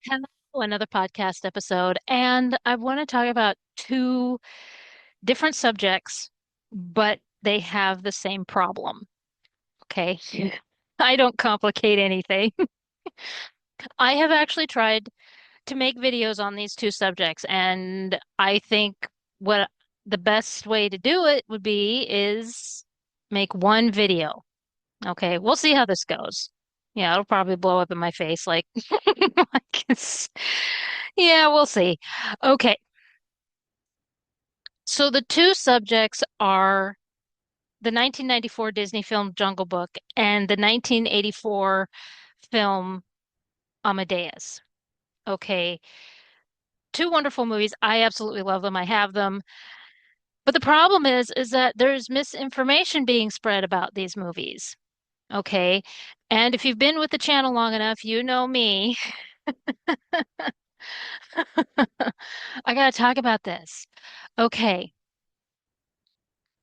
Hello, another podcast episode, and I want to talk about two different subjects, but they have the same problem. Okay. I don't complicate anything. I have actually tried to make videos on these two subjects, and I think what the best way to do it would be is make one video. Okay, we'll see how this goes. Yeah, it'll probably blow up in my face like yeah, we'll see. Okay, so the two subjects are the 1994 Disney film Jungle Book and the 1984 film Amadeus. Okay, two wonderful movies. I absolutely love them. I have them. But the problem is that there's misinformation being spread about these movies. Okay. And if you've been with the channel long enough, you know me. I gotta talk about this. Okay.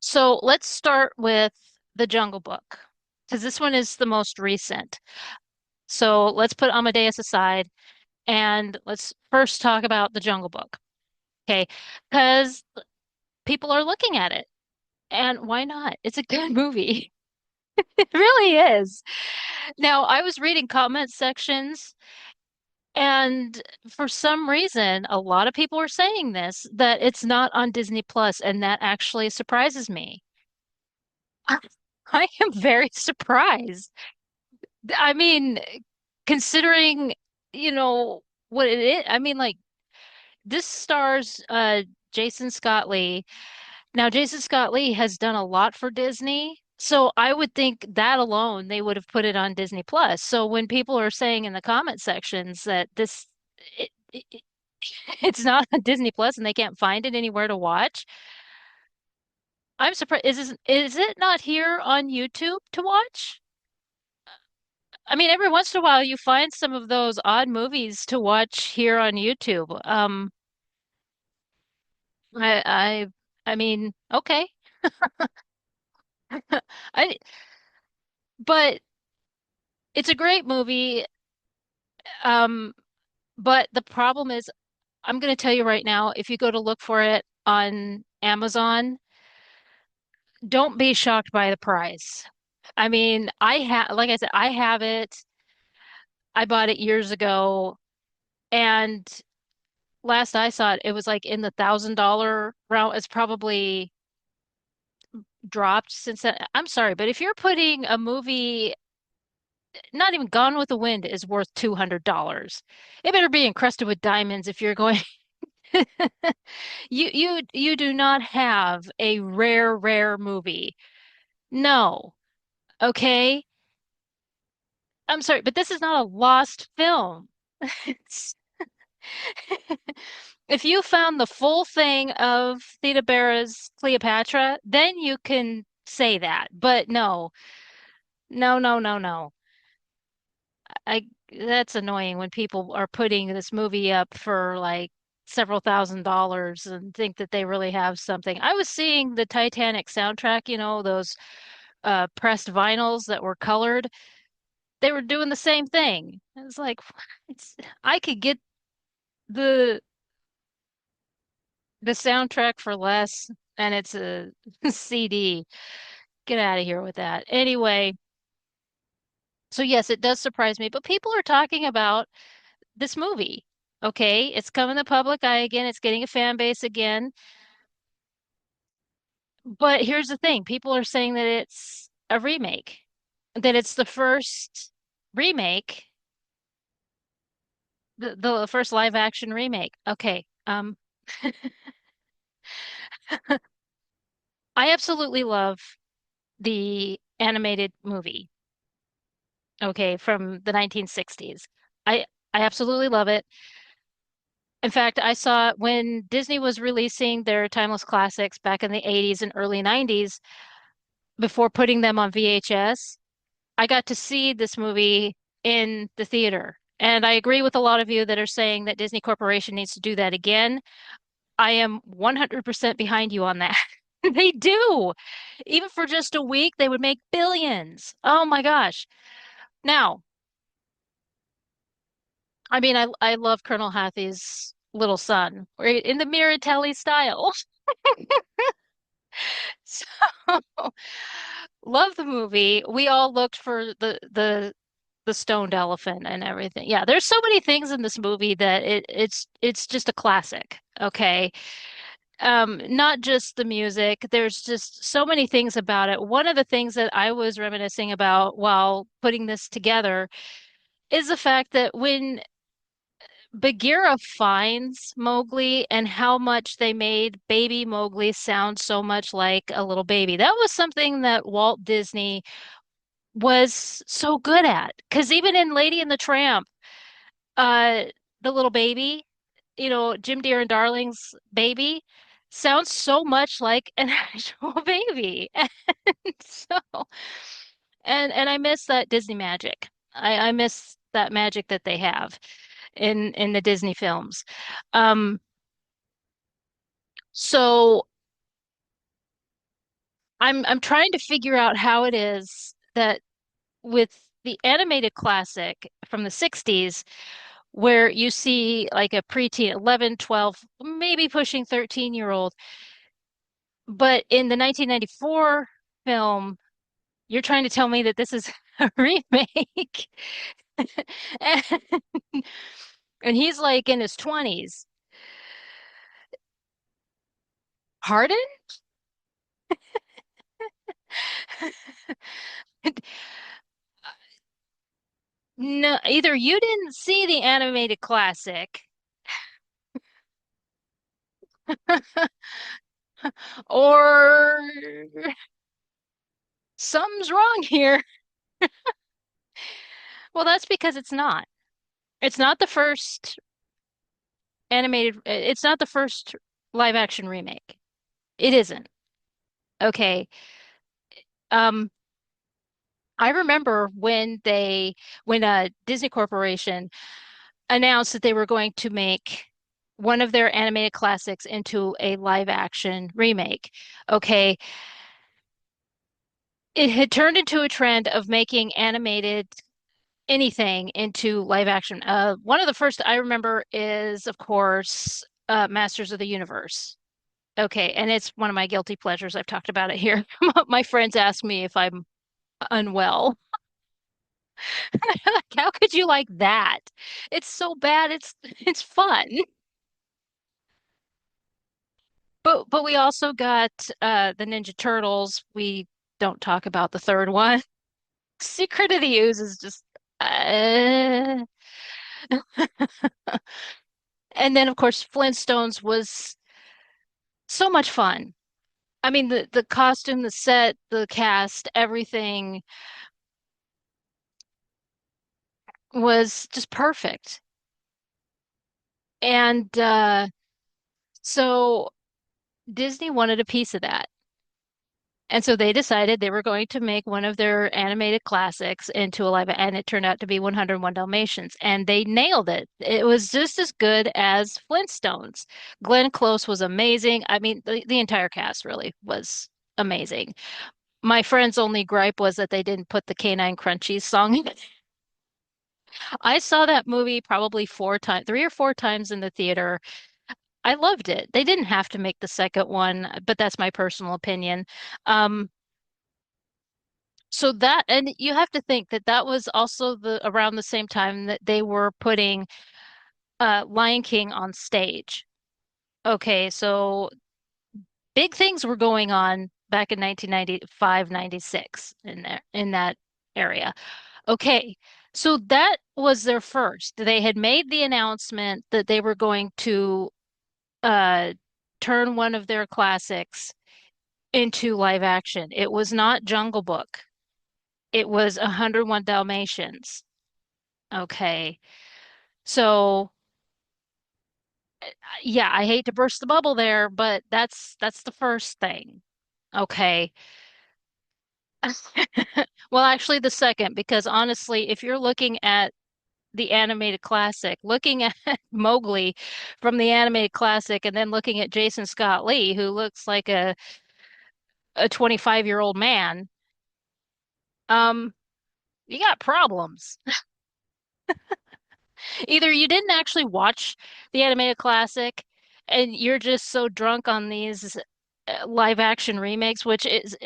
So let's start with the Jungle Book, because this one is the most recent. So let's put Amadeus aside and let's first talk about the Jungle Book. Okay. Because people are looking at it. And why not? It's a good movie. It really is. Now, I was reading comment sections, and for some reason, a lot of people are saying this, that it's not on Disney Plus, and that actually surprises me. I I am very surprised. I mean, considering, you know, what it is, I mean, like, this stars Jason Scott Lee. Now, Jason Scott Lee has done a lot for Disney, so I would think that alone they would have put it on Disney Plus. So when people are saying in the comment sections that it, it, it's not on Disney Plus and they can't find it anywhere to watch, I'm surprised. Is it not here on YouTube to watch? I mean, every once in a while you find some of those odd movies to watch here on YouTube. I, I, I mean, okay. I, but it's a great movie. Um, but the problem is, I'm going to tell you right now, if you go to look for it on Amazon, don't be shocked by the price. I mean, like I said, I have it. I bought it years ago, and last I saw it, it was like in the $1,000 round. It's probably dropped since then. I'm sorry, but if you're putting a movie, not even Gone with the Wind is worth $200. It better be encrusted with diamonds if you're going. You do not have a rare movie. No. Okay. I'm sorry, but this is not a lost film. It's- If you found the full thing of Theda Bara's Cleopatra, then you can say that. But no, no. I That's annoying when people are putting this movie up for like several $1,000s and think that they really have something. I was seeing the Titanic soundtrack, those pressed vinyls that were colored. They were doing the same thing. It's like it's I could get the the soundtrack for less and it's a CD. Get out of here with that. Anyway, so yes, it does surprise me, but people are talking about this movie. Okay, it's coming to public eye again. It's getting a fan base again. But here's the thing, people are saying that it's a remake, that it's the first remake, the first live action remake. Okay, I absolutely love the animated movie. Okay, from the 1960s. I I absolutely love it. In fact, I saw when Disney was releasing their timeless classics back in the 80s and early 90s before putting them on VHS. I got to see this movie in the theater. And I agree with a lot of you that are saying that Disney Corporation needs to do that again. I am 100% behind you on that. They do. Even for just a week, they would make billions. Oh my gosh. Now, I mean, I love Colonel Hathaway's little son, right, in the Miratelli style. So love the movie. We all looked for the stoned elephant and everything. Yeah, there's so many things in this movie that it's just a classic. Okay. Not just the music, there's just so many things about it. One of the things that I was reminiscing about while putting this together is the fact that when Bagheera finds Mowgli and how much they made baby Mowgli sound so much like a little baby. That was something that Walt Disney was so good at. Because even in Lady and the Tramp, uh, the little baby, Jim Deere and Darling's baby, sounds so much like an actual baby. And so, and I miss that Disney magic. I miss that magic that they have in the Disney films. Um, so I'm trying to figure out how it is that with the animated classic from the 60s, where you see like a preteen, 11, 12, maybe pushing 13-year-old, but in the 1994 film, you're trying to tell me that this is a remake. And, and he's like in his 20s. Pardon? No, either you didn't see the animated classic or something's wrong here. Well, that's because it's not. It's not the first it's not the first live action remake. It isn't. Okay. Um, I remember when Disney Corporation announced that they were going to make one of their animated classics into a live action remake. Okay. It had turned into a trend of making animated anything into live action. One of the first I remember is, of course, Masters of the Universe. Okay, and it's one of my guilty pleasures. I've talked about it here. My friends ask me if I'm unwell. Like, how could you like that? It's so bad. It's fun. But we also got the Ninja Turtles. We don't talk about the third one. Secret of the Ooze is just uh... And then of course Flintstones was so much fun. I mean the costume, the set, the cast, everything was just perfect. And so Disney wanted a piece of that. And so they decided they were going to make one of their animated classics into a live, and it turned out to be 101 Dalmatians. And they nailed it. It was just as good as Flintstones. Glenn Close was amazing. I mean, the entire cast really was amazing. My friend's only gripe was that they didn't put the Canine Crunchies song in. I saw that movie probably 4 times, 3 or 4 times in the theater. I loved it. They didn't have to make the second one, but that's my personal opinion. Um, so that, and you have to think that that was also the around the same time that they were putting Lion King on stage. Okay, so big things were going on back in 1995, 96 in that area. Okay, so that was their first. They had made the announcement that they were going to uh, turn one of their classics into live action. It was not Jungle Book. It was 101 Dalmatians. Okay. So, yeah, I hate to burst the bubble there, but that's the first thing. Okay. Well, actually the second, because honestly, if you're looking at the animated classic, looking at Mowgli from the animated classic and then looking at Jason Scott Lee, who looks like a 25-year-old man, um, you got problems. Either you didn't actually watch the animated classic and you're just so drunk on these live action remakes, which is,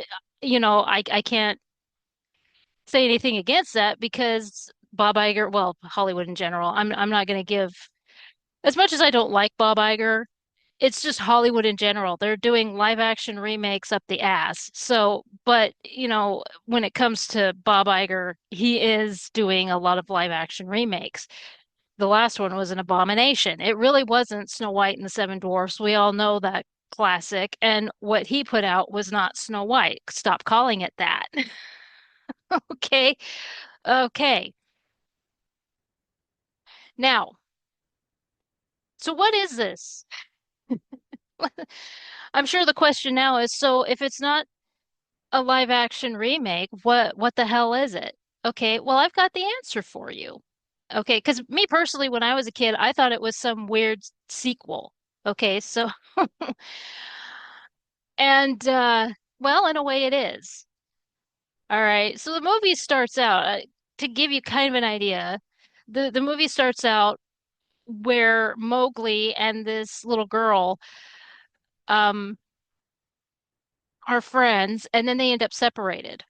I can't say anything against that because Bob Iger, well, Hollywood in general, I'm not going to give, as much as I don't like Bob Iger, it's just Hollywood in general. They're doing live action remakes up the ass. So, but when it comes to Bob Iger, he is doing a lot of live action remakes. The last one was an abomination. It really wasn't Snow White and the Seven Dwarfs. We all know that classic. And what he put out was not Snow White. Stop calling it that. Okay. Okay. Now, so what is this? I'm sure the question now is, so if it's not a live action remake, what the hell is it? Okay, well, I've got the answer for you. Okay, because me personally, when I was a kid, I thought it was some weird sequel. Okay, so and well, in a way it is. All right. So the movie starts out to give you kind of an idea. The movie starts out where Mowgli and this little girl um are friends and then they end up separated.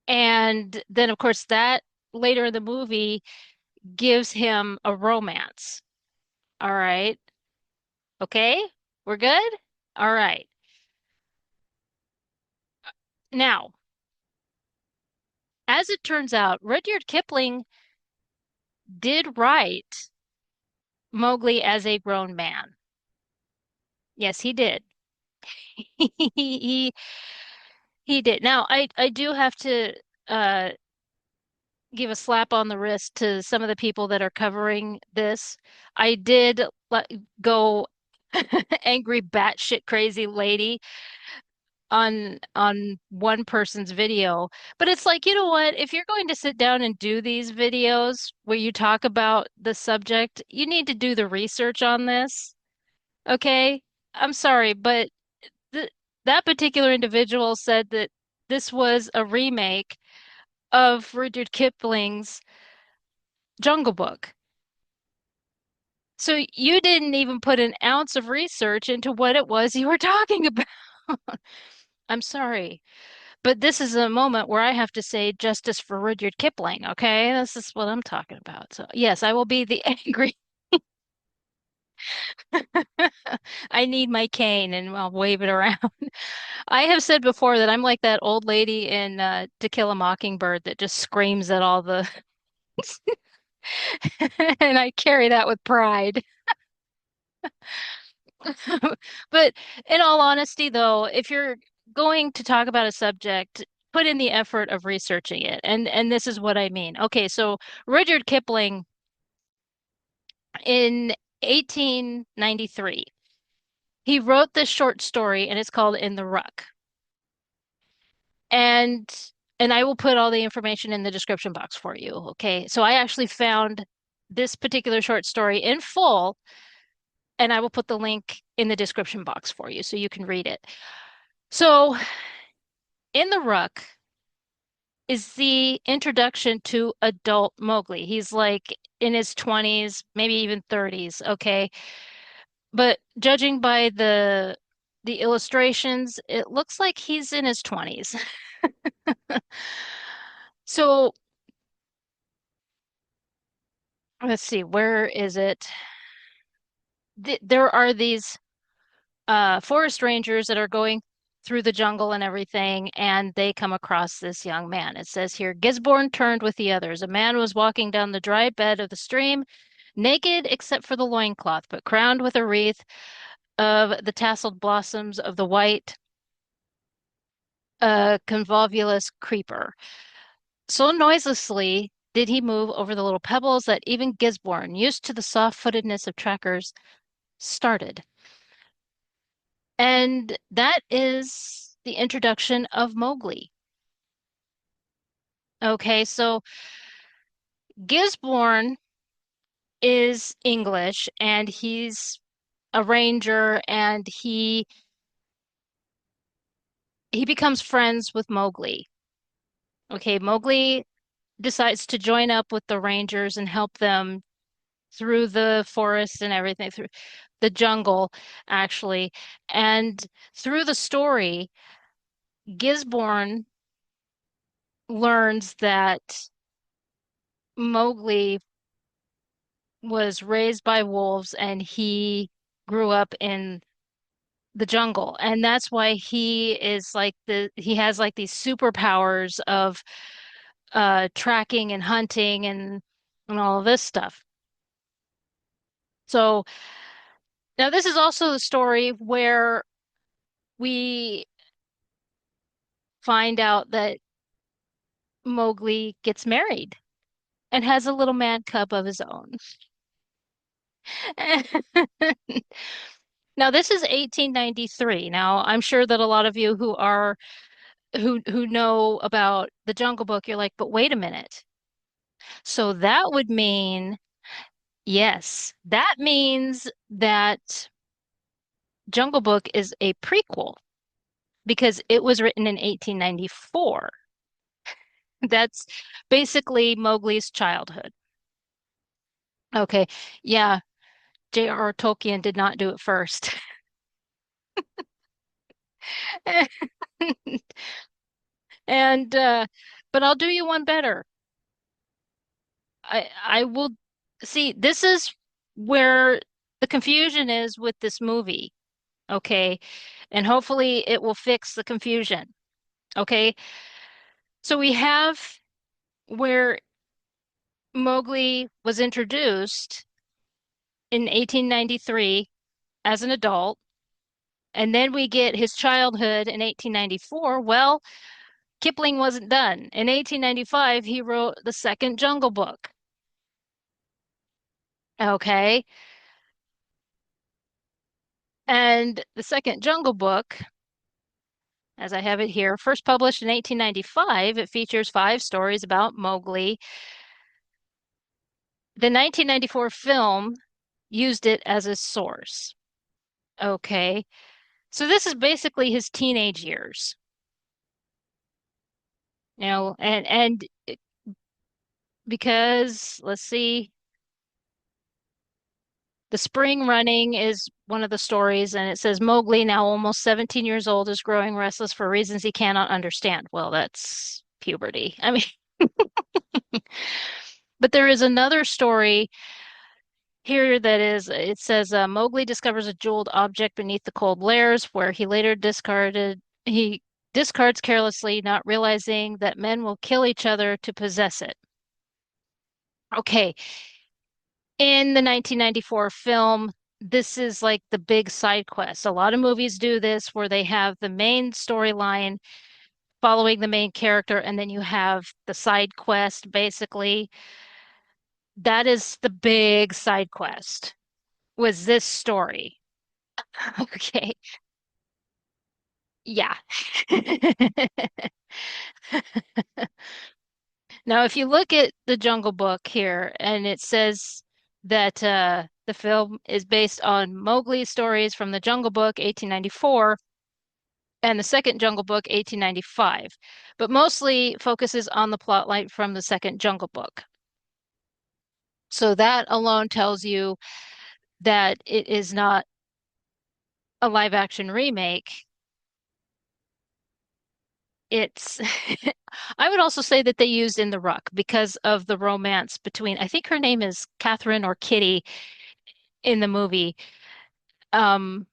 And then of course that later in the movie gives him a romance. All right. Okay? We're good? All right. Now, as it turns out, Rudyard Kipling did write Mowgli as a grown man. Yes, he did. He he did. Now, I do have to uh give a slap on the wrist to some of the people that are covering this. I did let go angry batshit crazy lady on one person's video. But it's like, you know what? If you're going to sit down and do these videos where you talk about the subject, you need to do the research on this. Okay? I'm sorry, but th that particular individual said that this was a remake of Rudyard Kipling's Jungle Book. So you didn't even put an ounce of research into what it was you were talking about. I'm sorry, but this is a moment where I have to say justice for Rudyard Kipling, okay? This is what I'm talking about. So, yes, I will be the angry. I need my cane and I'll wave it around. I have said before that I'm like that old lady in To Kill a Mockingbird that just screams at all the and I carry that with pride. But in all honesty, though, if you're going to talk about a subject, put in the effort of researching it. And this is what I mean. Okay, so Rudyard Kipling in 1893, he wrote this short story and it's called In the Ruck. And and I will put all the information in the description box for you. Okay. So I actually found this particular short story in full, and I will put the link in the description box for you so you can read it. So In the Ruck is the introduction to adult Mowgli. He's like in his 20s, maybe even 30s, okay? But judging by the illustrations, it looks like he's in his 20s. So let's see, where is it? There are these forest rangers that are going through the jungle and everything, and they come across this young man. It says here, Gisborne turned with the others. A man was walking down the dry bed of the stream, naked except for the loincloth, but crowned with a wreath of the tasseled blossoms of the white convolvulus creeper. So noiselessly did he move over the little pebbles that even Gisborne, used to the soft-footedness of trackers, started. And that is the introduction of Mowgli. Okay, so Gisborne is English and he's a ranger and he becomes friends with Mowgli. Okay, Mowgli decides to join up with the Rangers and help them through the forest and everything, through the jungle, actually. And through the story, Gisborne learns that Mowgli was raised by wolves and he grew up in the jungle. And that's why he has like these superpowers of tracking and hunting and all of this stuff. So now this is also the story where we find out that Mowgli gets married and has a little man cub of his own. Now this is 1893. Now I'm sure that a lot of you who know about the Jungle Book, you're like, but wait a minute. So that would mean, yes, that means that Jungle Book is a prequel because it was written in 1894. That's basically Mowgli's childhood. Okay. Yeah, J.R.R. Tolkien did not do it first. And but I'll do you one better. I will see this is where the confusion is with this movie, okay? And hopefully it will fix the confusion. Okay? So we have where Mowgli was introduced in 1893 as an adult, and then we get his childhood in 1894. Well, Kipling wasn't done. In 1895, he wrote the second Jungle Book. Okay. And the second Jungle Book, as I have it here, first published in 1895, it features 5 stories about Mowgli. The 1994 film used it as a source. Okay. So this is basically his teenage years, and because let's see, the spring running is one of the stories, and it says Mowgli, now almost 17 years old, is growing restless for reasons he cannot understand. Well, that's puberty. I mean, but there is another story here that is, it says Mowgli discovers a jeweled object beneath the cold layers, where he discards carelessly, not realizing that men will kill each other to possess it. Okay, in the 1994 film, this is like the big side quest. A lot of movies do this where they have the main storyline following the main character, and then you have the side quest, basically. That is the big side quest, was this story. Okay. Yeah. Now, if you look at the Jungle Book here, and it says that the film is based on Mowgli's stories from the Jungle Book, 1894, and the second Jungle Book, 1895, but mostly focuses on the plotline from the second Jungle Book. So that alone tells you that it is not a live action remake. It's I would also say that they used In the Ruck because of the romance between, I think her name is Catherine or Kitty in the movie, um,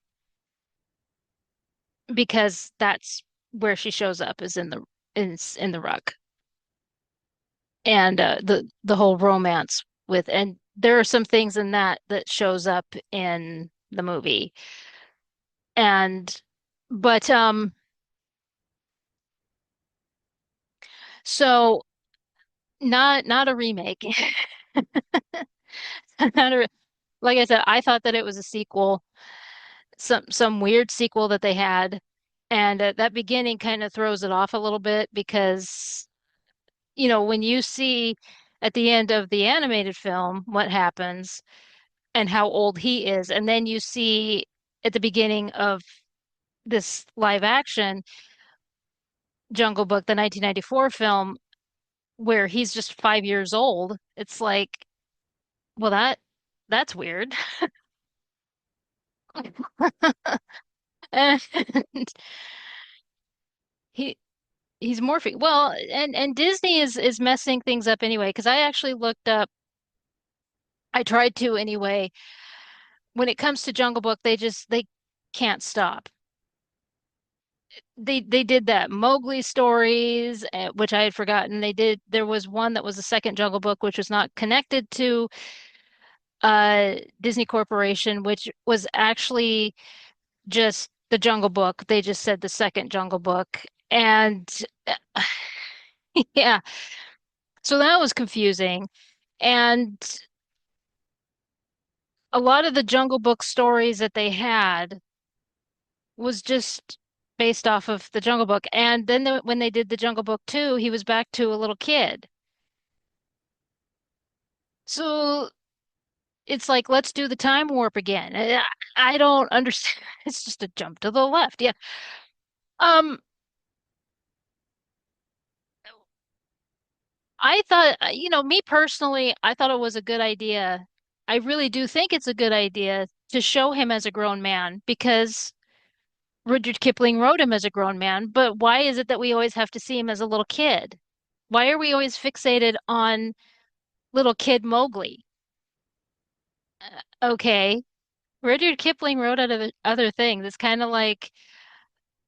because that's where she shows up is in the Ruck, and the whole romance with, and there are some things in that that shows up in the movie, and but so not a remake. Not a, like I said, I thought that it was a sequel, some weird sequel that they had, and that beginning kind of throws it off a little bit because when you see at the end of the animated film what happens and how old he is, and then you see at the beginning of this live action Jungle Book, the 1994 film, where he's just 5 years old. It's like, well, that's weird. And he he's morphing. Well, and Disney is messing things up anyway, because I actually looked up, I tried to anyway. When it comes to Jungle Book, they can't stop. They did that Mowgli stories, which I had forgotten. There was one that was a second Jungle Book, which was not connected to Disney Corporation, which was actually just the Jungle Book. They just said the second Jungle Book. And yeah, so that was confusing. And a lot of the Jungle Book stories that they had was just based off of the Jungle Book. And then when they did the Jungle Book 2, he was back to a little kid. So it's like, let's do the time warp again. I don't understand. It's just a jump to the left. Yeah. Um, I thought, me personally, I thought it was a good idea. I really do think it's a good idea to show him as a grown man because Rudyard Kipling wrote him as a grown man. But why is it that we always have to see him as a little kid? Why are we always fixated on little kid Mowgli? Okay. Rudyard Kipling wrote other things. It's kind of like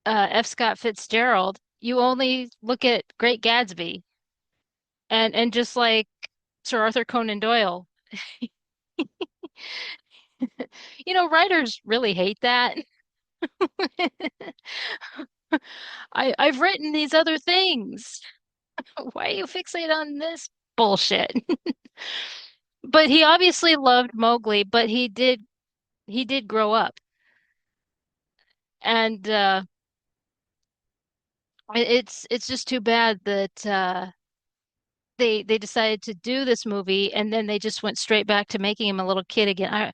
F. Scott Fitzgerald. You only look at Great Gatsby and just like Sir Arthur Conan Doyle. Writers really hate that. I've written these other things. Why are you fixated on this bullshit? But he obviously loved Mowgli, but he did grow up. And it's just too bad that they decided to do this movie and then they just went straight back to making him a little kid again.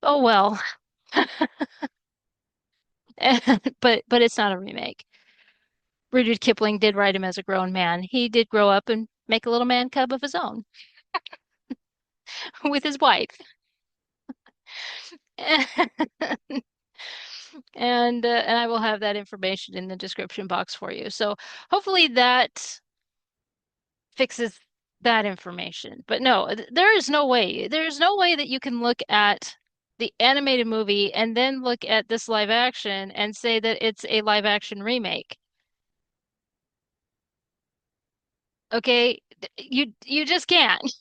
Oh well. But it's not a remake. Rudyard Kipling did write him as a grown man. He did grow up and make a little man cub of his own with his wife. And I will have that information in the description box for you. So hopefully that fixes that information. But no, there is no way. There's no way that you can look at the animated movie and then look at this live action and say that it's a live action remake. Okay? You just can't.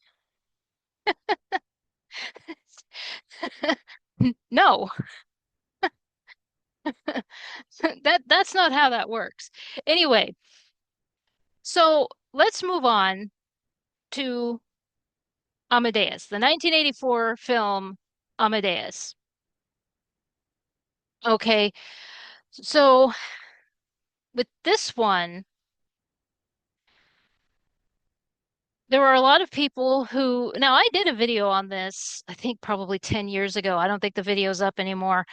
No. That's not how that works. Anyway, so let's move on to Amadeus, the 1984 film Amadeus. Okay, so with this one, there were a lot of people who, now I did a video on this, I think probably 10 years ago. I don't think the video's up anymore.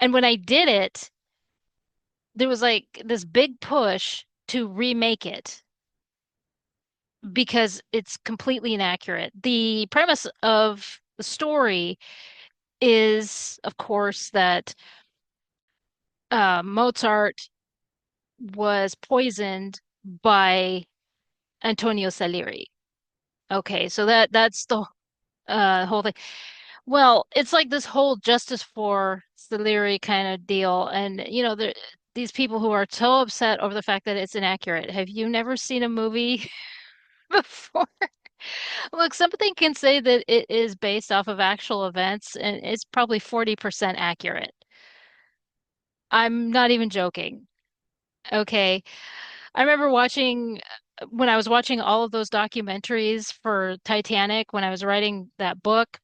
And when I did it, there was like this big push to remake it because it's completely inaccurate. The premise of the story is, of course, that Mozart was poisoned by Antonio Salieri. Okay, so that's the whole thing. Well, it's like this whole justice for Salieri kind of deal, and these people who are so upset over the fact that it's inaccurate. Have you never seen a movie before? Look, something can say that it is based off of actual events, and it's probably 40% accurate. I'm not even joking. Okay. I remember when I was watching all of those documentaries for Titanic when I was writing that book,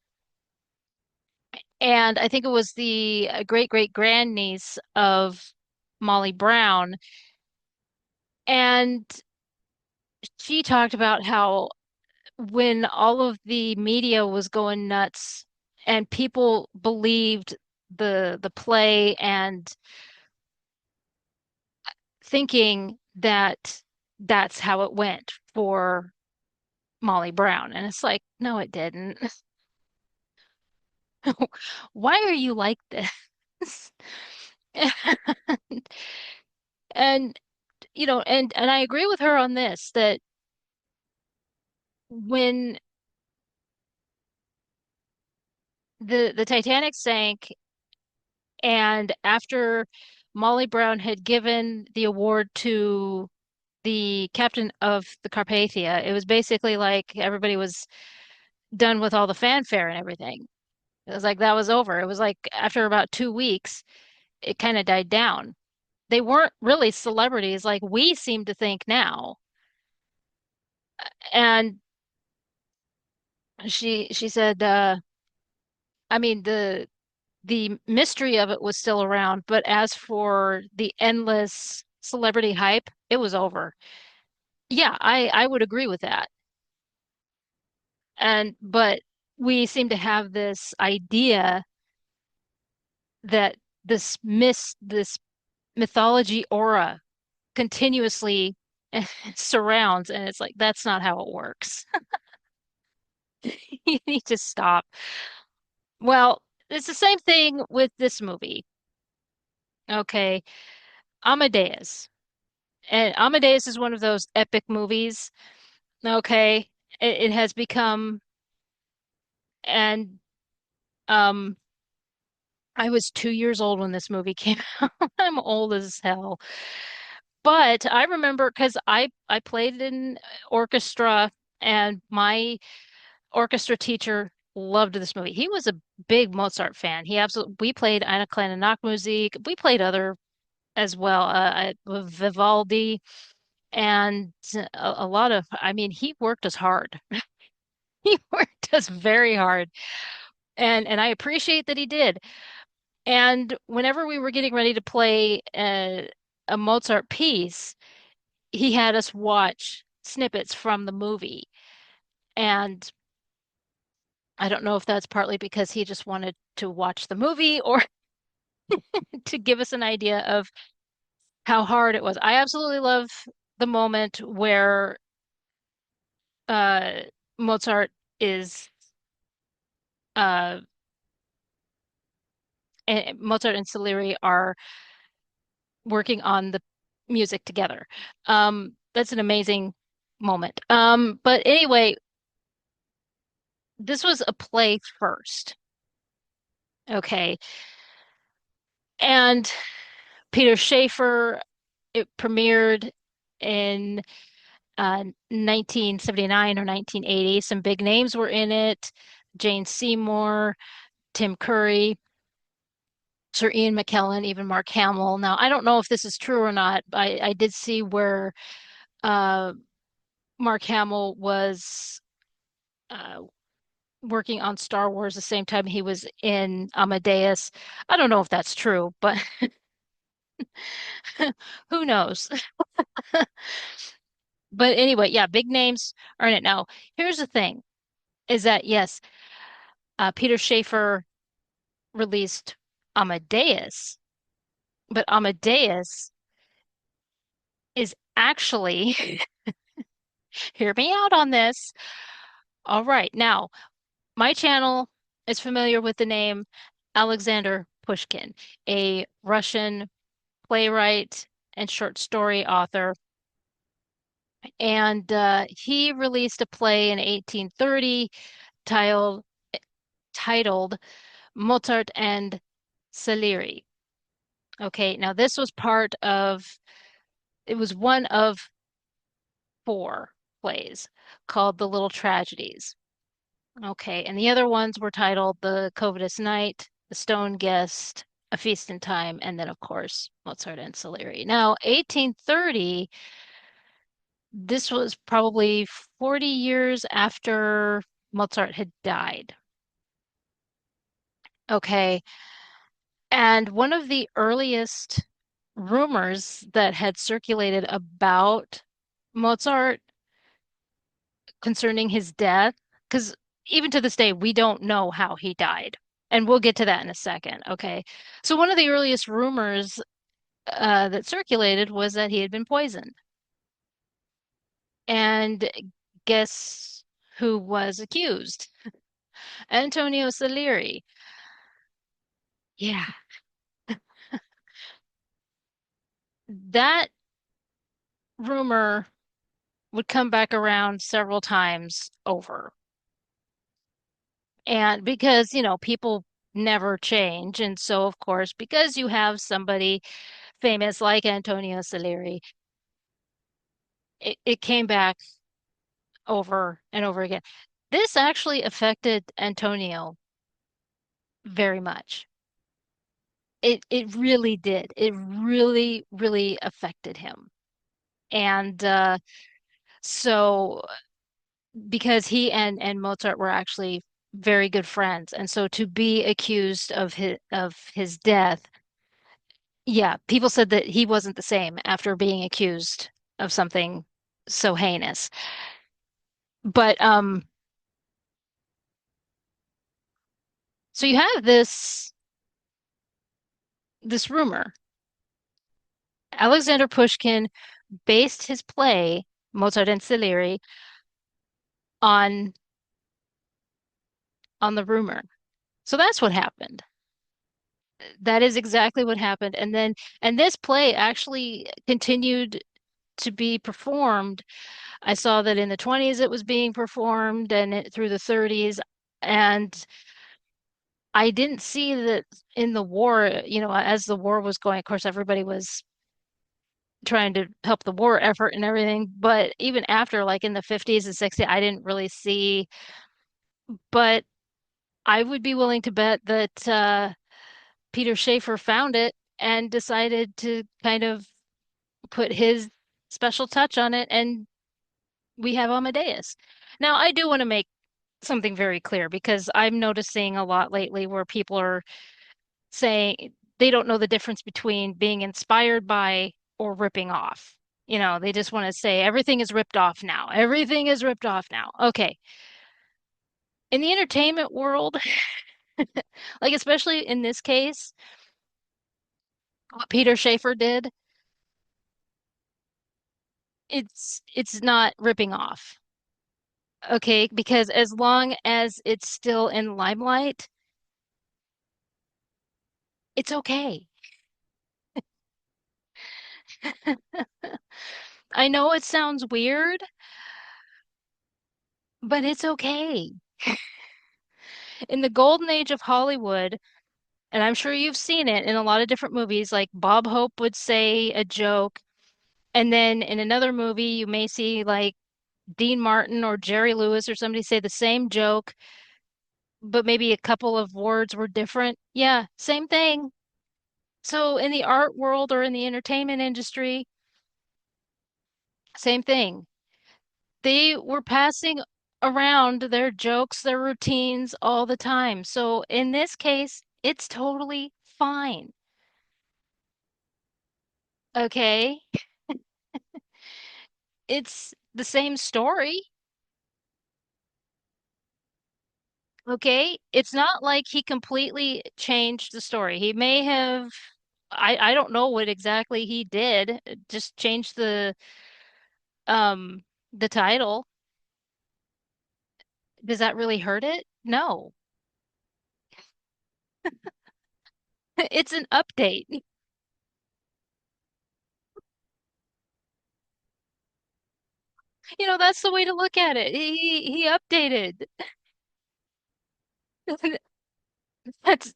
and I think it was the great great grandniece of Molly Brown, and she talked about how when all of the media was going nuts and people believed the play and thinking that that's how it went for Molly Brown. And it's like, no, it didn't. Why are you like this? And and I agree with her on this that when the Titanic sank and after Molly Brown had given the award to the captain of the Carpathia, it was basically like everybody was done with all the fanfare and everything. It was like that was over. It was like after about 2 weeks, it kind of died down. They weren't really celebrities like we seem to think now. And she said, I mean the mystery of it was still around, but as for the endless celebrity hype, it was over. Yeah, I would agree with that. And but we seem to have this idea that this mythology aura continuously surrounds, and it's like that's not how it works. You need to stop. Well, it's the same thing with this movie. Okay, Amadeus. And Amadeus is one of those epic movies. Okay, it has become, and um I was 2 years old when this movie came out. I'm old as hell. But I remember because I played in orchestra and my orchestra teacher loved this movie. He was a big Mozart fan. He absolutely we played Eine kleine Nachtmusik. We played other as well, Vivaldi and a lot of I mean he worked us hard. He worked us very hard. And I appreciate that he did. And whenever we were getting ready to play a Mozart piece, he had us watch snippets from the movie. And I don't know if that's partly because he just wanted to watch the movie or to give us an idea of how hard it was. I absolutely love the moment where uh, Mozart is uh, Mozart and Salieri are working on the music together. That's an amazing moment. But anyway, this was a play first. Okay. And Peter Schaefer, it premiered in 1979 or 1980. Some big names were in it. Jane Seymour, Tim Curry, Sir Ian McKellen, even Mark Hamill. Now, I don't know if this is true or not. I did see where uh, Mark Hamill was uh, working on Star Wars the same time he was in Amadeus. I don't know if that's true, but who knows? But anyway, yeah, big names are in it. Now, here's the thing is that yes, Peter Schaefer released Amadeus, but Amadeus is actually, hear me out on this. All right, now my channel is familiar with the name Alexander Pushkin, a Russian playwright and short story author. And he released a play in 1830 titled, titled Mozart and Salieri. Okay, now this was it was one of four plays called The Little Tragedies. Okay, and the other ones were titled The Covetous Knight, The Stone Guest, A Feast in Time, and then, of course, Mozart and Salieri. Now, 1830, this was probably 40 years after Mozart had died. Okay, and one of the earliest rumors that had circulated about Mozart concerning his death, because even to this day, we don't know how he died. And we'll get to that in a second. Okay. So, one of the earliest rumors that circulated was that he had been poisoned. And guess who was accused? Antonio Salieri. Yeah, that rumor would come back around several times over. And because, people never change. And so, of course, because you have somebody famous like Antonio Salieri, it came back over and over again. This actually affected Antonio very much. It really did. It really, really affected him. And so because he and Mozart were actually very good friends, and so to be accused of his death, yeah, people said that he wasn't the same after being accused of something so heinous. But so you have this rumor. Alexander Pushkin based his play Mozart and Salieri on on the rumor. So that's what happened. That is exactly what happened. And this play actually continued to be performed. I saw that in the 20s it was being performed and through the 30s. And I didn't see that in the war, as the war was going, of course, everybody was trying to help the war effort and everything. But even after, like in the 50s and 60s, I didn't really see. But I would be willing to bet that Peter Schaefer found it and decided to kind of put his special touch on it, and we have Amadeus. Now, I do want to make something very clear because I'm noticing a lot lately where people are saying they don't know the difference between being inspired by or ripping off. They just want to say everything is ripped off now. Everything is ripped off now. Okay. In the entertainment world, like especially in this case, what Peter Schaefer did, it's not ripping off. Okay, because as long as it's still in limelight, it's okay. I know it sounds weird, but it's okay. In the golden age of Hollywood, and I'm sure you've seen it in a lot of different movies, like Bob Hope would say a joke, and then in another movie, you may see like Dean Martin or Jerry Lewis or somebody say the same joke, but maybe a couple of words were different. Yeah, same thing. So in the art world or in the entertainment industry, same thing. They were passing around their jokes, their routines all the time. So in this case, it's totally fine. Okay. It's the same story. Okay. It's not like he completely changed the story. He may have, I don't know what exactly he did, just changed um the title. Does that really hurt it? No. It's an update. That's the way to look at it. He updated. That's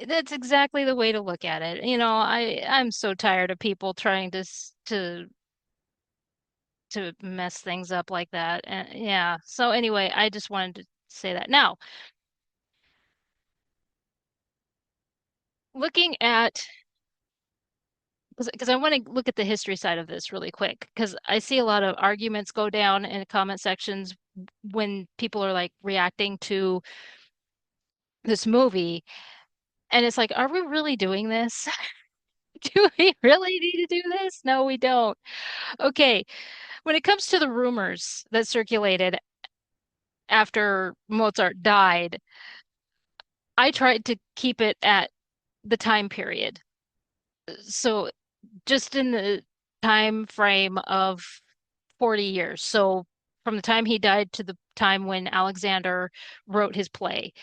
that's exactly the way to look at it. I'm so tired of people trying to mess things up like that. And yeah. So anyway, I just wanted to say that. Now, looking at because I want to look at the history side of this really quick because I see a lot of arguments go down in comment sections when people are like reacting to this movie. And it's like, are we really doing this? Do we really need to do this? No, we don't. Okay. When it comes to the rumors that circulated after Mozart died, I tried to keep it at the time period. So just in the time frame of 40 years. So from the time he died to the time when Alexander wrote his play.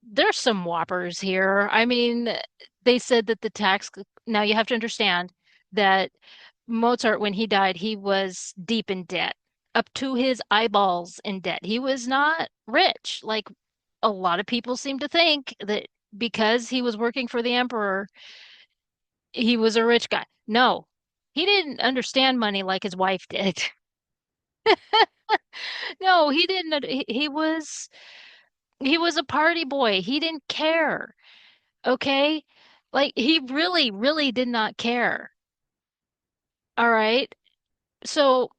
There's some whoppers here. I mean, they said that the tax, now you have to understand that Mozart, when he died, he was deep in debt, up to his eyeballs in debt. He was not rich. Like a lot of people seem to think that because he was working for the emperor, he was a rich guy. No, he didn't understand money like his wife did. No, he didn't. He was a party boy. He didn't care. Okay? Like he really, really did not care. All right. So,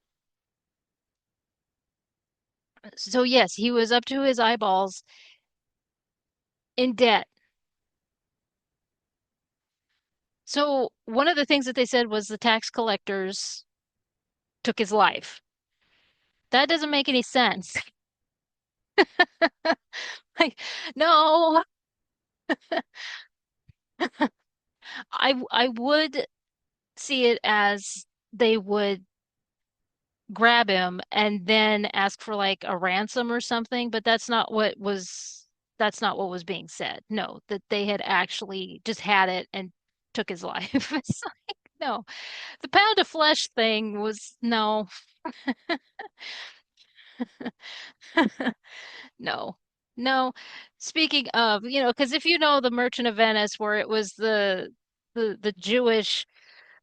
so yes, he was up to his eyeballs in debt. So one of the things that they said was the tax collectors took his life. That doesn't make any sense. Like, no, I would see it as they would grab him and then ask for like a ransom or something, but that's not what was being said. No, that they had actually just had it and took his life. It's like, no. The pound of flesh thing was no. No. No. Speaking of, because if you know the Merchant of Venice where it was the Jewish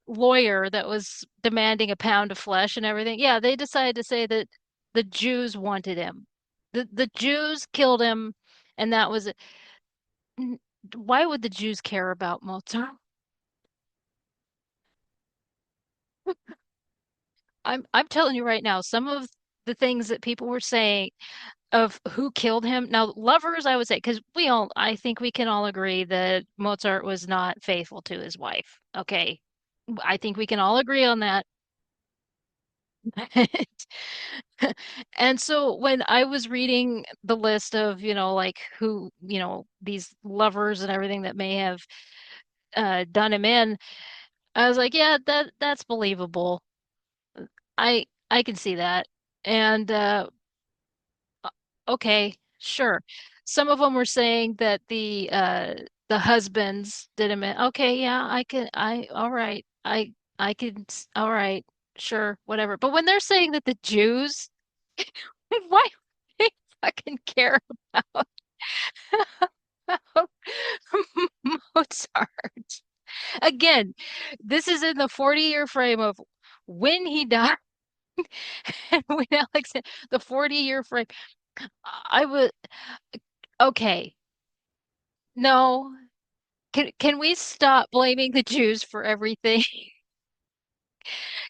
lawyer that was demanding a pound of flesh and everything. Yeah, they decided to say that the Jews wanted him. The Jews killed him, and that was it. Why would the Jews care about Mozart? I'm telling you right now, some of the things that people were saying of who killed him. Now, lovers, I would say, because I think we can all agree that Mozart was not faithful to his wife. Okay. I think we can all agree on that. And so when I was reading the list of, like who, these lovers and everything that may have done him in, I was like, yeah, that's believable. I can see that. And okay, sure. Some of them were saying that the husbands did him in. Okay, yeah, all right. I can all right, sure, whatever. But when they're saying that the Jews why would they fucking care about Mozart? Again, this is in the 40-year frame of when he died and when the 40-year frame. I would, okay, no. Can we stop blaming the Jews for everything?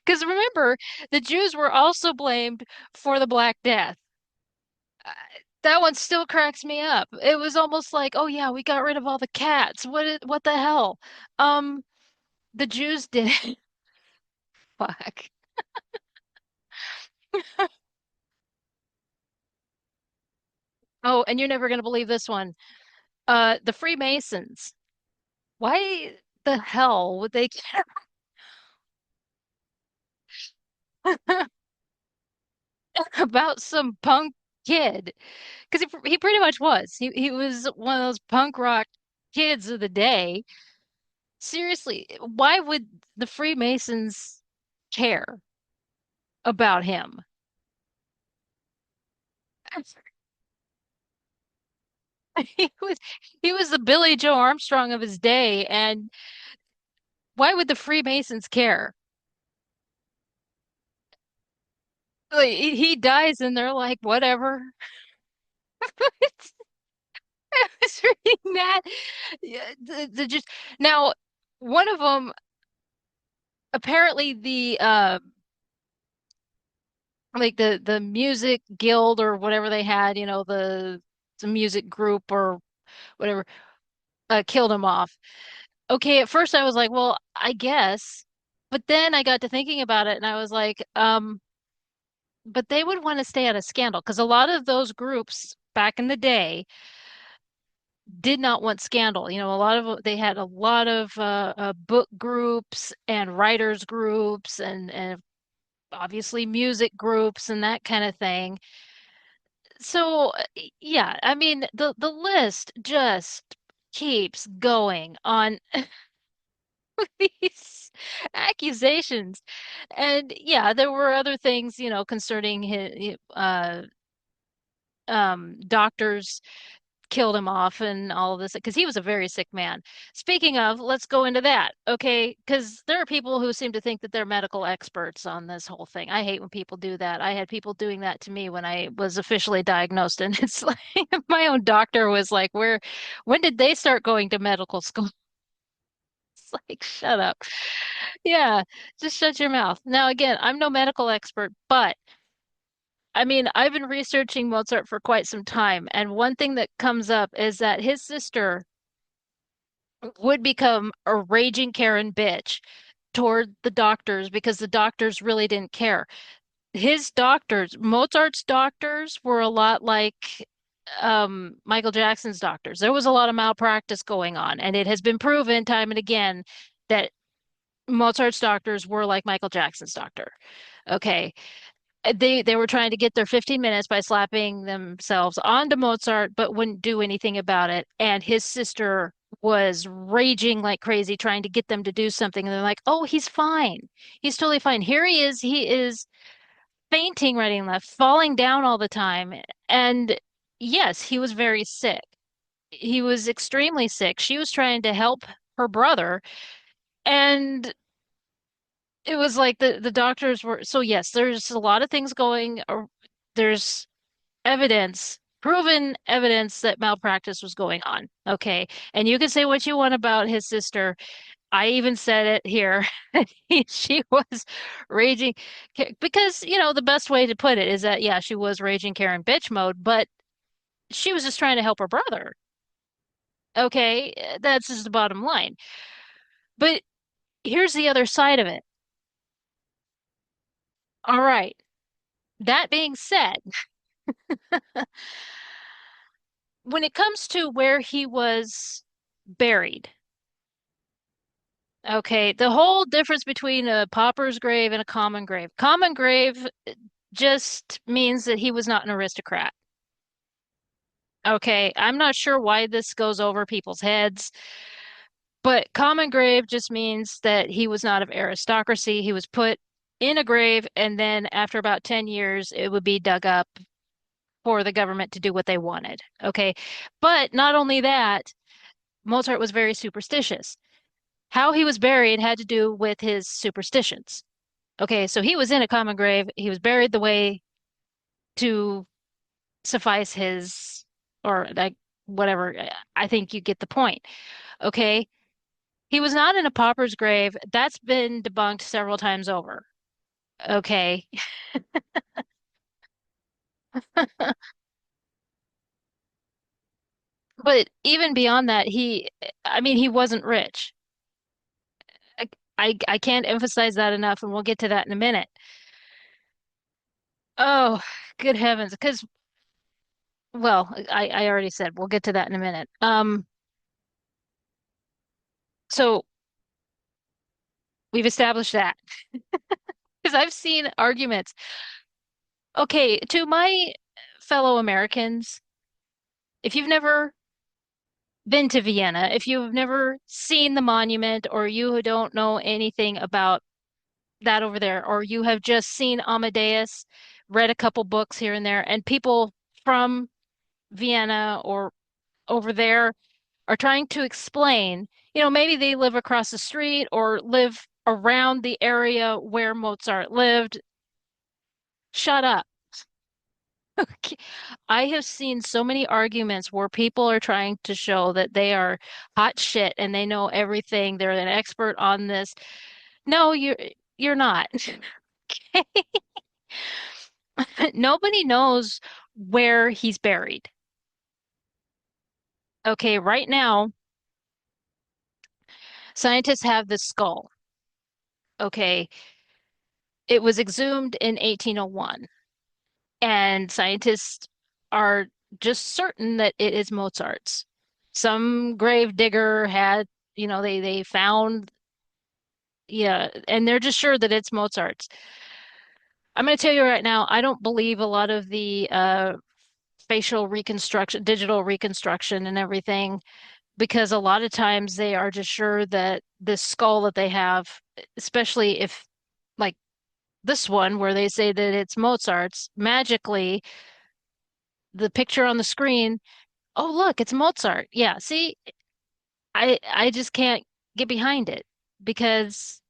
Because remember, the Jews were also blamed for the Black Death. Uh, That one still cracks me up. It was almost like, oh yeah, we got rid of all the cats. What the hell? Um, the Jews did it. Fuck. Oh, and you're never gonna believe this one. The Freemasons. Why the hell would they care about some punk kid? Because he pretty much was. He was one of those punk rock kids of the day. Seriously, why would the Freemasons care about him? He was he was the Billy Joe Armstrong of his day, and why would the Freemasons care? Like, he dies, and they're like, whatever. I was reading that. Yeah, just now, one of them apparently the music guild or whatever they had, the music group or whatever, killed him off. Okay, at first I was like, well, I guess, but then I got to thinking about it, and I was like, but they would want to stay out of scandal because a lot of those groups back in the day did not want scandal. They had a lot of book groups and writers groups and obviously music groups and that kind of thing. So, yeah, I mean, the list just keeps going on these accusations. And yeah, there were other things, concerning his doctors killed him off and all of this because he was a very sick man. Speaking of, let's go into that, okay? Because there are people who seem to think that they're medical experts on this whole thing. I hate when people do that. I had people doing that to me when I was officially diagnosed, and it's like my own doctor was like, when did they start going to medical school?" It's like, shut up. Yeah, just shut your mouth. Now, again, I'm no medical expert, but I mean, I've been researching Mozart for quite some time, and one thing that comes up is that his sister would become a raging Karen bitch toward the doctors because the doctors really didn't care. His doctors, Mozart's doctors, were a lot like Michael Jackson's doctors. There was a lot of malpractice going on, and it has been proven time and again that Mozart's doctors were like Michael Jackson's doctor. Okay. They were trying to get their 15 minutes by slapping themselves onto Mozart, but wouldn't do anything about it. And his sister was raging like crazy, trying to get them to do something. And they're like, "Oh, he's fine. He's totally fine. Here he is. He is fainting right and left, falling down all the time." And yes, he was very sick. He was extremely sick. She was trying to help her brother, and it was like the doctors were. So yes, there's a lot of things going. There's evidence, proven evidence that malpractice was going on. Okay. And you can say what you want about his sister. I even said it here. She was raging because, the best way to put it is that, yeah, she was raging Karen bitch mode, but she was just trying to help her brother. Okay. That's just the bottom line. But here's the other side of it. All right. That being said, when it comes to where he was buried, okay, the whole difference between a pauper's grave and a common grave. Common grave just means that he was not an aristocrat. Okay, I'm not sure why this goes over people's heads, but common grave just means that he was not of aristocracy. He was put in a grave, and then after about 10 years, it would be dug up for the government to do what they wanted. Okay, but not only that, Mozart was very superstitious. How he was buried had to do with his superstitions. Okay, so he was in a common grave. He was buried the way to suffice his, or like whatever. I think you get the point. Okay. He was not in a pauper's grave. That's been debunked several times over. Okay. But even beyond that, I mean, he wasn't rich. I, I can't emphasize that enough, and we'll get to that in a minute. Oh, good heavens. Because, well, I already said we'll get to that in a minute. So we've established that. Because I've seen arguments. Okay, to my fellow Americans, if you've never been to Vienna, if you've never seen the monument, or you don't know anything about that over there, or you have just seen Amadeus, read a couple books here and there, and people from Vienna or over there are trying to explain, maybe they live across the street or live around the area where Mozart lived. Shut up. I have seen so many arguments where people are trying to show that they are hot shit and they know everything. They're an expert on this. No, you're not. Nobody knows where he's buried. Okay, right now, scientists have this skull. Okay, it was exhumed in 1801, and scientists are just certain that it is Mozart's. Some grave digger had, they found, yeah, and they're just sure that it's Mozart's. I'm going to tell you right now, I don't believe a lot of the facial reconstruction, digital reconstruction and everything, because a lot of times they are just sure that this skull that they have, especially if like this one where they say that it's Mozart's, magically the picture on the screen, oh look, it's Mozart. Yeah, see, I just can't get behind it because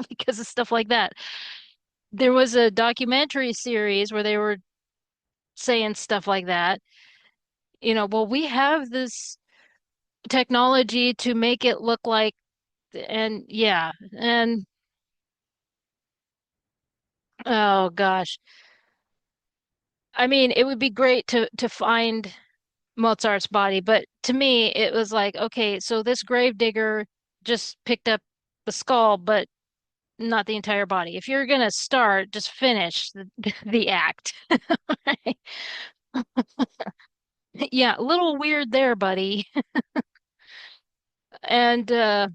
because of stuff like that. There was a documentary series where they were saying stuff like that. Well, we have this technology to make it look like, and yeah, and oh gosh. I mean, it would be great to find Mozart's body, but to me, it was like, okay, so this gravedigger just picked up the skull, but not the entire body. If you're gonna start, just finish the act. Right? Yeah, a little weird there, buddy. And I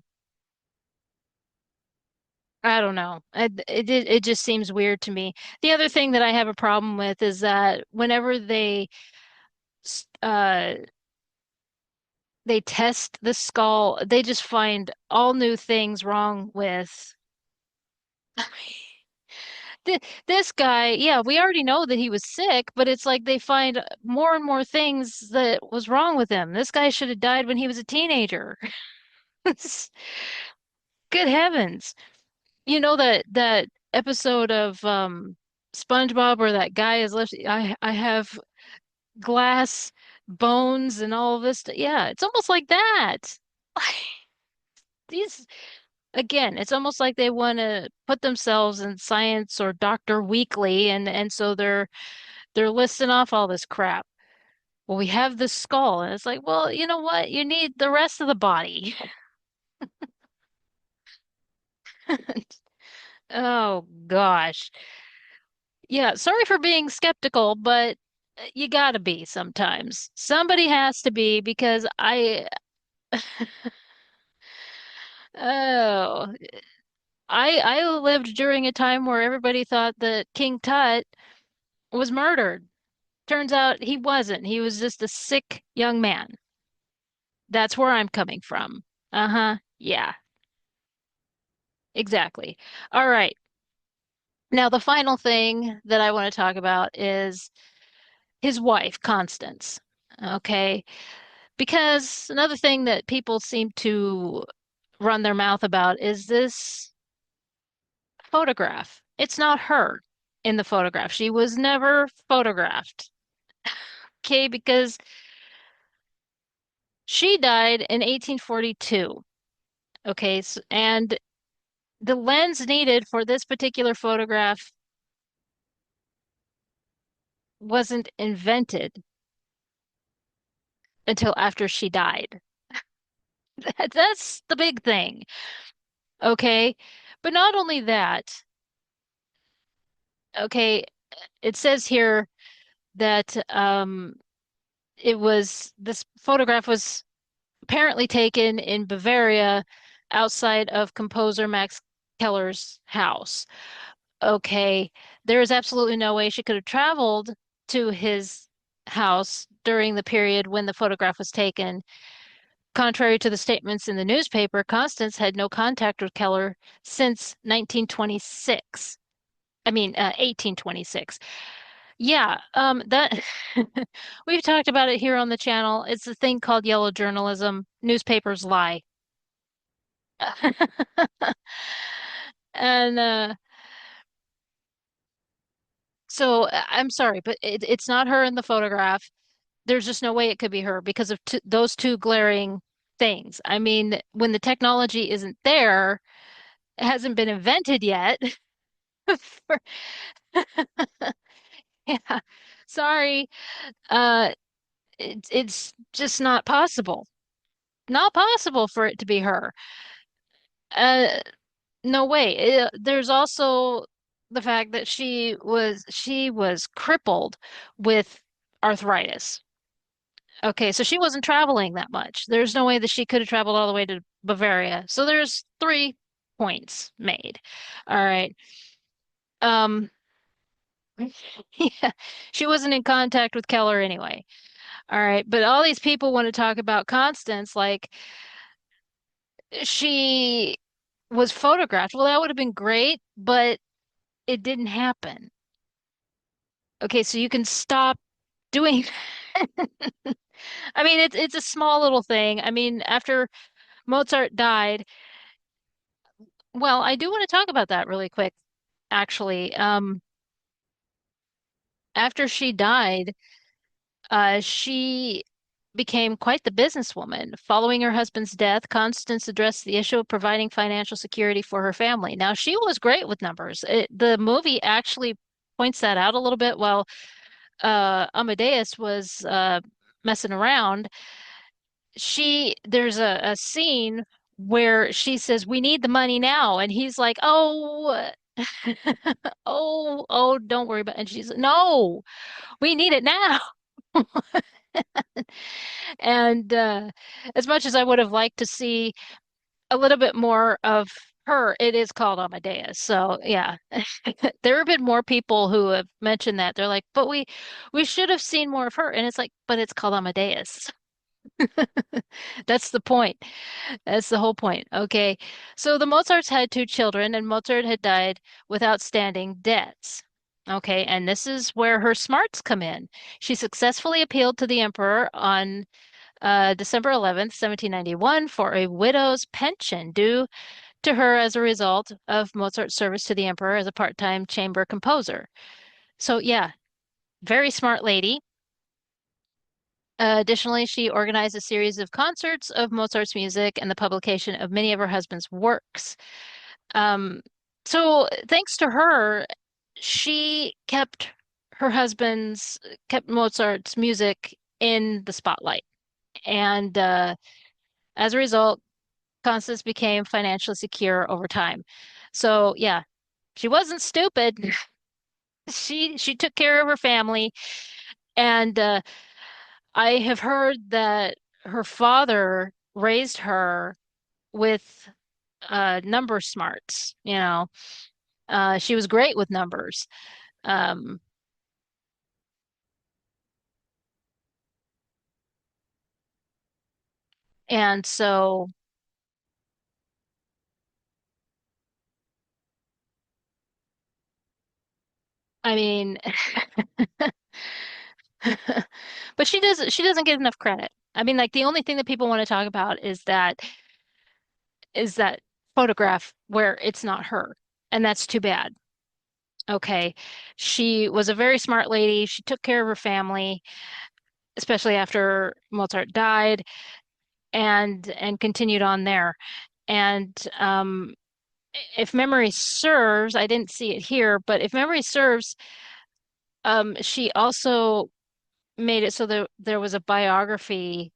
don't know. It just seems weird to me. The other thing that I have a problem with is that whenever uh they test the skull, they just find all new things wrong with this guy. Yeah, we already know that he was sick, but it's like they find more and more things that was wrong with him. This guy should have died when he was a teenager. Good heavens. You know that episode of SpongeBob where that guy is left, I have glass bones and all of this. Yeah, it's almost like that. These again, it's almost like they want to put themselves in Science or Doctor Weekly, and so they're listing off all this crap. Well, we have this skull, and it's like, well, you know what? You need the rest of the body. Oh gosh. Yeah, sorry for being skeptical, but you gotta be sometimes. Somebody has to be because oh, I lived during a time where everybody thought that King Tut was murdered. Turns out he wasn't. He was just a sick young man. That's where I'm coming from. Uh-huh. Yeah, exactly. All right. Now, the final thing that I want to talk about is his wife, Constance. Okay. Because another thing that people seem to run their mouth about is this photograph. It's not her in the photograph. She was never photographed. Okay, because she died in 1842. Okay, so, and the lens needed for this particular photograph wasn't invented until after she died. That's the big thing. Okay, but not only that, okay, it says here that this photograph was apparently taken in Bavaria outside of composer Max Keller's house. Okay, there is absolutely no way she could have traveled to his house during the period when the photograph was taken. Contrary to the statements in the newspaper, Constance had no contact with Keller since 1926. I mean, 1826. Yeah, that we've talked about it here on the channel. It's a thing called yellow journalism. Newspapers lie. And so I'm sorry, but it's not her in the photograph. There's just no way it could be her because of those two glaring things. I mean, when the technology isn't there, it hasn't been invented yet. For- yeah, sorry. Uh, it's just not possible. Not possible for it to be her. Uh, no way. There's also the fact that she was crippled with arthritis. Okay, so she wasn't traveling that much. There's no way that she could have traveled all the way to Bavaria. So there's 3 points made. All right. Um, yeah, she wasn't in contact with Keller anyway. All right, but all these people want to talk about Constance, like she was photographed. Well, that would have been great, but it didn't happen. Okay, so you can stop doing. I mean, it's a small little thing. I mean, after Mozart died, well, I do want to talk about that really quick, actually. After she died, she became quite the businesswoman. Following her husband's death, Constance addressed the issue of providing financial security for her family. Now, she was great with numbers. The movie actually points that out a little bit. While Amadeus was messing around, there's a scene where she says, "We need the money now," and he's like, "Oh, oh, don't worry about it." And she's, "No, we need it now." And as much as I would have liked to see a little bit more of her, it is called Amadeus. So yeah, there have been more people who have mentioned that. They're like, but we should have seen more of her. And it's like, but it's called Amadeus. That's the point. That's the whole point. Okay. So the Mozarts had two children, and Mozart had died with outstanding debts. Okay. And this is where her smarts come in. She successfully appealed to the emperor on December 11th, 1791, for a widow's pension due to her as a result of Mozart's service to the emperor as a part-time chamber composer. So, yeah, very smart lady. Additionally, she organized a series of concerts of Mozart's music and the publication of many of her husband's works. Um, so, thanks to her, she kept Mozart's music in the spotlight. And as a result, Constance became financially secure over time. So yeah, she wasn't stupid. She took care of her family, and I have heard that her father raised her with number smarts. She was great with numbers. Um, and so, I mean, but she doesn't get enough credit. I mean, like the only thing that people want to talk about is that photograph where it's not her. And that's too bad. Okay. She was a very smart lady. She took care of her family, especially after Mozart died, and continued on there. And if memory serves, I didn't see it here, but if memory serves, she also made it so that there was a biography,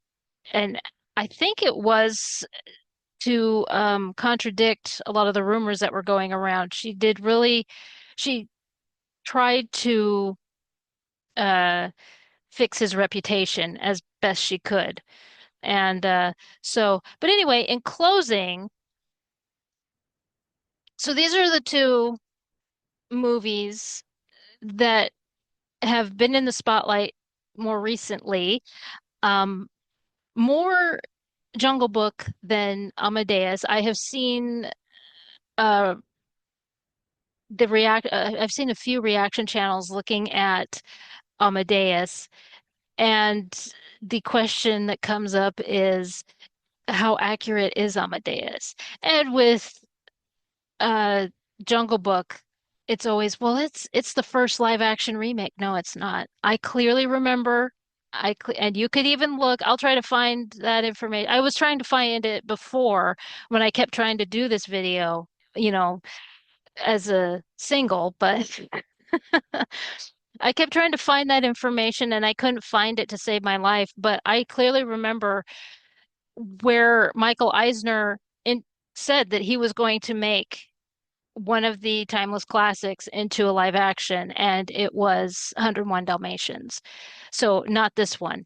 and I think it was to contradict a lot of the rumors that were going around. She tried to uh, fix his reputation as best she could. And but anyway, in closing, so these are the two movies that have been in the spotlight more recently. Um, More Jungle Book than Amadeus. I have seen uh, I've seen a few reaction channels looking at Amadeus, and the question that comes up is how accurate is Amadeus? And with uh Jungle Book, it's always, well, it's the first live action remake. No, it's not. I clearly remember and you could even look, I'll try to find that information. I was trying to find it before when I kept trying to do this video, you know, as a single, but I kept trying to find that information and I couldn't find it to save my life. But I clearly remember where Michael Eisner said that he was going to make one of the timeless classics into a live action, and it was 101 Dalmatians. So, not this one.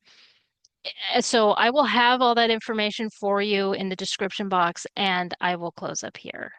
So, I will have all that information for you in the description box, and I will close up here.